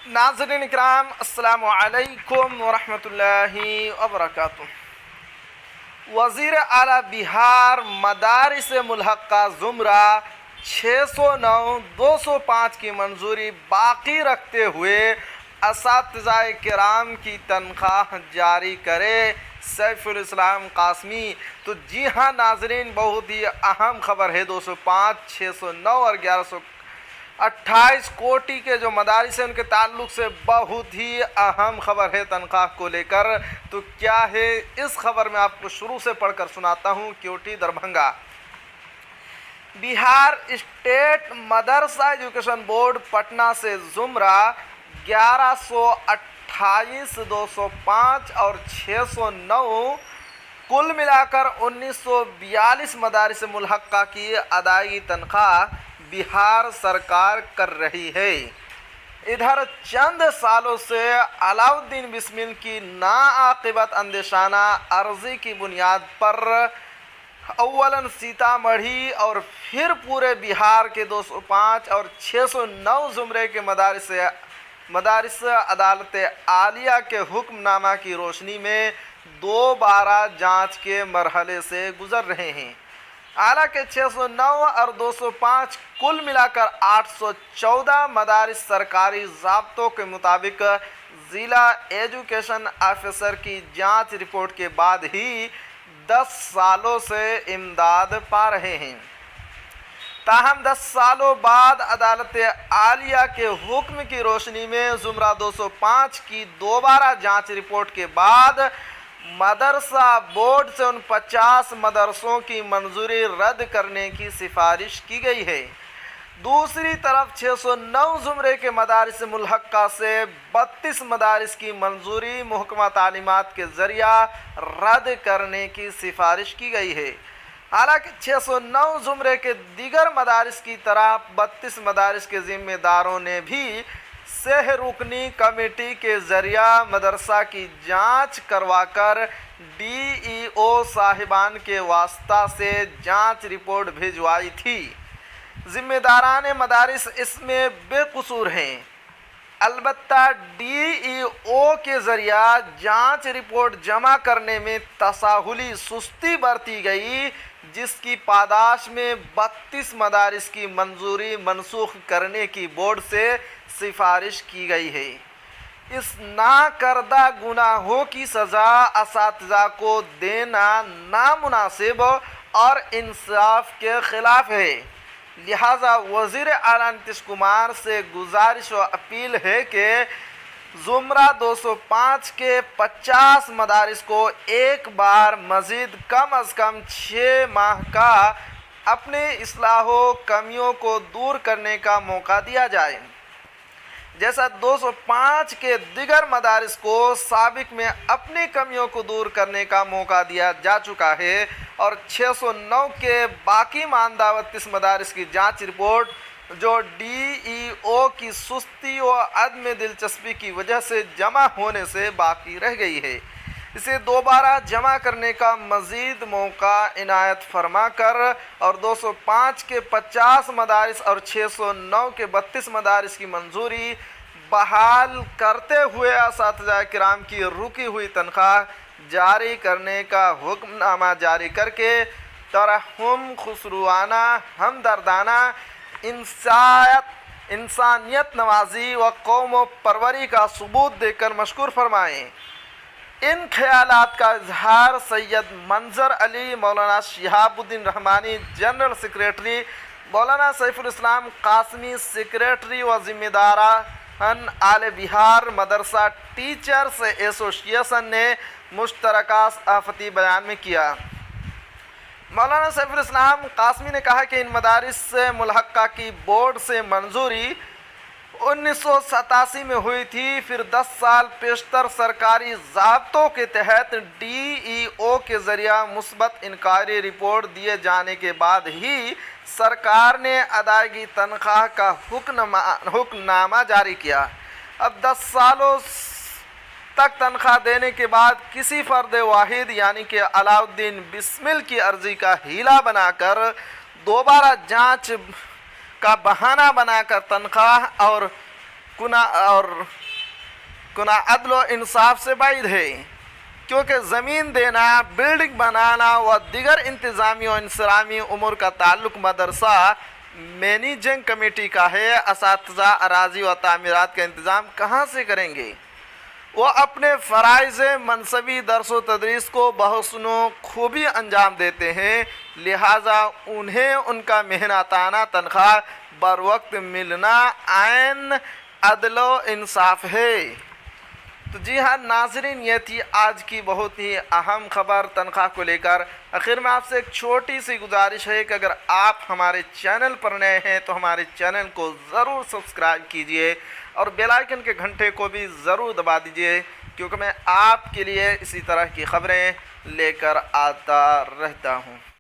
नाज़रीन इकराम, अस्सलामु अलैकुम वरहमतुल्लाहि वबरकातुह। वज़ीर आला बिहार मदारिस मुल्हक़ा ज़ुमरा 609 205 की मंजूरी बाकी रखते हुए असातिज़ाए किराम की तनख्वाह जारी करे सैफुल इस्लाम कासमी। तो जी हाँ नाजरीन, बहुत ही अहम खबर है। 205, 609 और 1128 कोटि के जो मदारिस हैं उनके ताल्लुक़ से बहुत ही अहम खबर है तनख्वाह को लेकर। तो क्या है इस खबर में आपको शुरू से पढ़कर सुनाता हूँ। क्योटी दरभंगा बिहार स्टेट मदरसा एजुकेशन बोर्ड पटना से ज़ुमरा 1128, 205 और 609 कुल मिलाकर 1942 मदारिस मुल्हक़ा की अदायगी तनख्वाह बिहार सरकार कर रही है। इधर चंद सालों से अलाउद्दीन बिस्मिल की नाआक़िबत अंदेशाना अर्ज़ी की बुनियाद पर अव्वलन सीतामढ़ी और फिर पूरे बिहार के 205 और 609 ज़ुमरे के मदारिस अदालत आलिया के हुक्मनामा की रोशनी में दोबारा जांच के मरहले से गुज़र रहे हैं। हालांकि 609 और 205 कुल मिलाकर 814 मदारिस सरकारी ज़ाब्तों के मुताबिक ज़िला एजुकेशन ऑफिसर की जांच रिपोर्ट के बाद ही 10 सालों से इमदाद पा रहे हैं। ताहम 10 सालों बाद अदालत आलिया के हुक्म की रोशनी में ज़ुमरा 205 की दोबारा जांच रिपोर्ट के बाद मदरसा बोर्ड से उन 50 मदरसों की मंजूरी रद्द करने की सिफारिश की गई है। दूसरी तरफ 609 ज़ुमरे के मदारिस मुल्हक़ा से 32 मदारिस की मंजूरी महकमा तालीमात के ज़रिया रद्द करने की सिफारिश की गई है। हालांकि 609 ज़ुमरे के दीगर मदारिस की तरह 32 मदारिस के ज़िम्मेदारों ने भी सह रुकनी कमेटी के ज़रिया मदरसा की जांच करवाकर DEO साहिबान के वास्ता से जांच रिपोर्ट भिजवाई थी। ज़िम्मेदारान मदारिस इसमें बेकसूर हैं। अलबत्ता DEO के ज़रिया जांच रिपोर्ट जमा करने में तसाहुली सुस्ती बरती गई, जिसकी पादाश में 32 मदारिस की मंजूरी मनसूख करने की बोर्ड से सिफारिश की गई है। इस नाकर्दा गुनाहों की सज़ा असातिज़ा को देना नामुनासिब और इंसाफ के ख़िलाफ़ है। लिहाजा वज़ीर आला नीतीश कुमार से गुजारिश व अपील है कि ज़ुमरा 205 के 50 मदारिस को एक बार मज़ीद कम अज़ कम 6 माह का अपने इस्लाहो कमियों को दूर करने का मौका दिया जाए, जैसा 205 के दिगर मदारिस को साबिक में अपनी कमियों को दूर करने का मौका दिया जा चुका है। और 609 के बाकी मानदा 32 मदारिस की जांच रिपोर्ट जो DEO की सुस्ती व अदम दिलचस्पी की वजह से जमा होने से बाकी रह गई है, इसे दोबारा जमा करने का मज़ीद मौका इनायत फरमा कर और 205 के 50 मदारिस और 609 के 32 मदारिस की मंजूरी बहाल करते हुए असातिज़ा किराम की रुकी हुई तनख्वाह जारी करने का हुक्मनामा जारी करके तरहम खुसरूआना हमदर्दाना इंसानियत नवाजी व कौम परवरी का सबूत देकर मशकूर फरमाएँ। इन ख्यालात का इजहार सैयद मंजर अली, मौलाना शिहाबुद्दीन रहमानी जनरल सेक्रेटरी, मौलाना सैफुल इस्लाम कासमी सेक्रेटरी व ज़िम्मेदारान आले बिहार मदरसा टीचर्स एसोसिएशन ने मुश्तरका सहाफ़ती बयान में किया। मौलाना सैफुल इस्लाम कासमी ने कहा कि इन मदारिस मुल्हक़ा की बोर्ड से मंजूरी 1987 में हुई थी। फिर 10 साल पेशतर सरकारी ज़ाब्तों के तहत DEO के ज़रिया मुस्बत इनकारी रिपोर्ट दिए जाने के बाद ही सरकार ने अदायगी तनख्वाह का हुक्मनामा जारी किया। अब 10 सालों तक तनख्वाह देने के बाद किसी फ़र्द वाहिद यानी कि अलाउद्दीन बिस्मिल की अर्ज़ी का हीला बनाकर दोबारा जांच का बहाना बनाकर तनख्वाह और कुना अदल व इंसाफ से बाइद है, क्योंकि ज़मीन देना, बिल्डिंग बनाना व दिगर इंतज़ामी व इंसरामी उमूर का ताल्लुक़ मदरसा मैनेजिंग कमेटी का है। असातिज़ा अराज़ी व तामीरात का इंतज़ाम कहाँ से करेंगे? वो अपने फ़राइज़ मनसबी दर्स व तदरीस को बहुस्नो खूबी अंजाम देते हैं, लिहाजा उन्हें उनका मेहनताना तनख्वाह बर वक्त मिलना आइन अदल व इंसाफ है। तो जी हाँ नाज़रीन, ये थी आज की बहुत ही अहम खबर तनख्वाह को लेकर। आखिर में आपसे एक छोटी सी गुजारिश है कि अगर आप हमारे चैनल पर नए हैं तो हमारे चैनल को ज़रूर सब्सक्राइब कीजिए और बेल आइकन के घंटे को भी ज़रूर दबा दीजिए, क्योंकि मैं आपके लिए इसी तरह की खबरें लेकर आता रहता हूँ।